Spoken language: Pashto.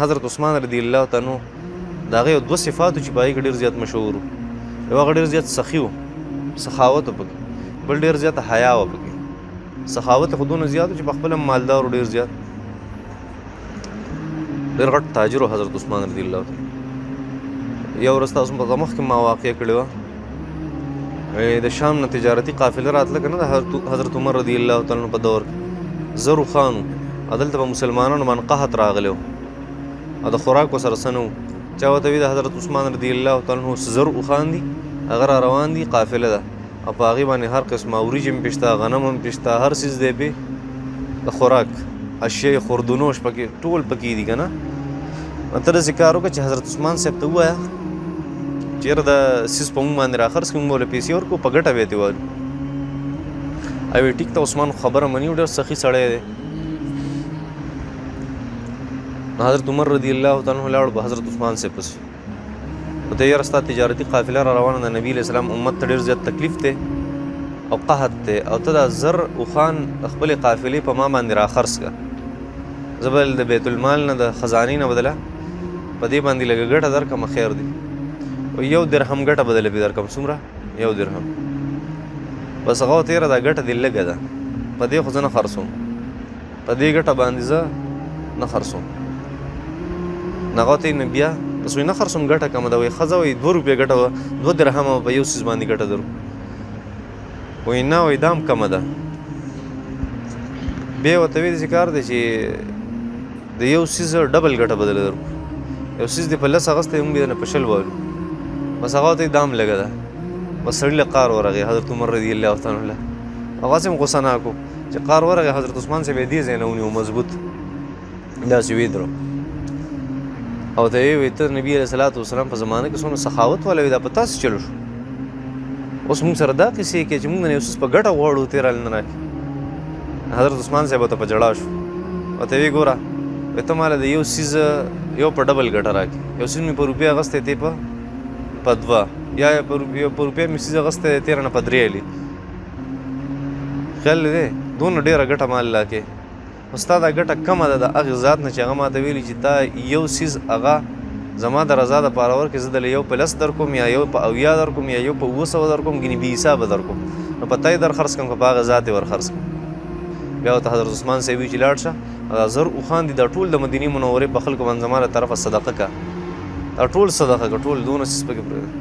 حضرت عثمان رضی الله تعالی عنہ د هغه دوه صفاتو چې په هغې کې ډېر زیات مشهور وو. یو هغه ډېر زیات سخي وو، سخاوت و پکې، بل ډېر زیاته حیا وه پکې. سخاوت یې خو دونه زیات و چې په خپله مالدار و، ډېر زیات ډېر غټ تاجر و حضرت عثمان رضی الله تعالی. یو ورځ تاسو په مخکې ما واقع کړې وه، د شام نه تجارتي قافله راتله که نه د حضرت عمر رضی الله تعالی عنه په دور کې زرو خان و، دلته به مسلمانانو باندې قحط راغلی و او د خوراک ورسره څه نه و. چا ورته وي د حضرت عثمان رضی الله تعالی عنه زر اوښان دي، هغه را روان دي، قافله ده او په هغې باندې هر قسمه وریجې هم پې شته، غنم هم پې شته، هر څیز دی پې د خوراک اشیاء خوردونوش پکې ټول پکې دي که نه. ته داسې کار وکړه چې حضرت عثمان صاحب ته ووایه چې یاره دا څیز په موږ باندې راخرڅ کړي، موږ به له پیسې ورکړو، په ګټه به یې ترې والو. او ویې ټیک ته عثمان خبره مني، ډېر سخي سړی دی. حضرت عمر رضی الله تعالی عنہ لاړ په حضرت عثمان صاحب پسې، ورته یاره ستا تجارتي قافله را روانه ده، نبي علیه السلام امت ته ډېر زیات تکلیف دی او قحط دی، او ته دا زر اوښان د خپلې قافلې په ما باندې راخرڅ کړه، زه به د بیت المال نه د خزانې نه بدله په دې باندې لږه ګټه درکړم، خیر دی. یو درهم ګټه به دله پې درکړم. څومره؟ یو درهم. بس هغه ورته یاره دا ګټه دې لږه ده، په دې خو زه نه خرڅوم، په دې ګټه باندې زه نه خرڅوم. هغه ورته وایي بیا بس وایي نه خرڅوم، ګټه کمه ده. وایي ښځه وایي 2 روپۍ ګټه وه، 2 درهمه په یو څیز باندې ګټه درو. وایي نه، وایي دا هم کمه ده. بیا یې ورته وایي داسې کار دی چې د یو څیز ډبل ګټه به درله درکړو. یو څیز دې په 10 اخیستی، موږ یې نه په 20 والو. بس هغه ورته وایي دا هم لږه ده. بس سړي له قار ورغی حضرت عمر رضی الله تعالی عنه، هغسې هم غوسه ناک و چې قار ورغی. حضرت عثمان صاحب یې دې ځای نه ونیو، مضبوط داسې ودرو او ته یې وایي ته نبي علیه صلات وسلام په زمانه کې څومره سخاوت والا وي، دا په تاسې چلو شو. اوس موږ سره دا کیسې کوي چې موږ نه یو څیز په ګټه غواړو، ته یې رالې نه راکړې. حضرت عثمان صاحب ورته په ژړا شو، ورته ویې ګوره وایي ته ماله د یو څیز یو په ډبل ګټه راکړې، یو څیز مې په روپۍ اخیستی تی په 2، یا په روپۍ مې څیز اخیستی دی تېره نه په 3 علي. خیال دی دونه ډېره ګټه مال لا کې، خو ستا دا ګټه کمه ده د هغې ذات نه چې هغه ما ته ویلي چې تا یو څیز هغه زما د رضا دپاره ورکړې، زه دله یو په 10 درکوم، یا یو په 80 درکوم، یا یو په 700 درکوم، ګینې بې حسابه درکوم، نو په تا یې در خرڅ کړم که په هغه ذات یې ور خرڅ کړم. بیا ورته حضرت عثمان صاحب وایي چې لاړ شه، دا زر اوښان دي، دا ټول د مدینې منورې په خلکو باندې زما له طرفه صدقه که، دا ټول صدقه که، ټول دونه څیز پکې پرېږده.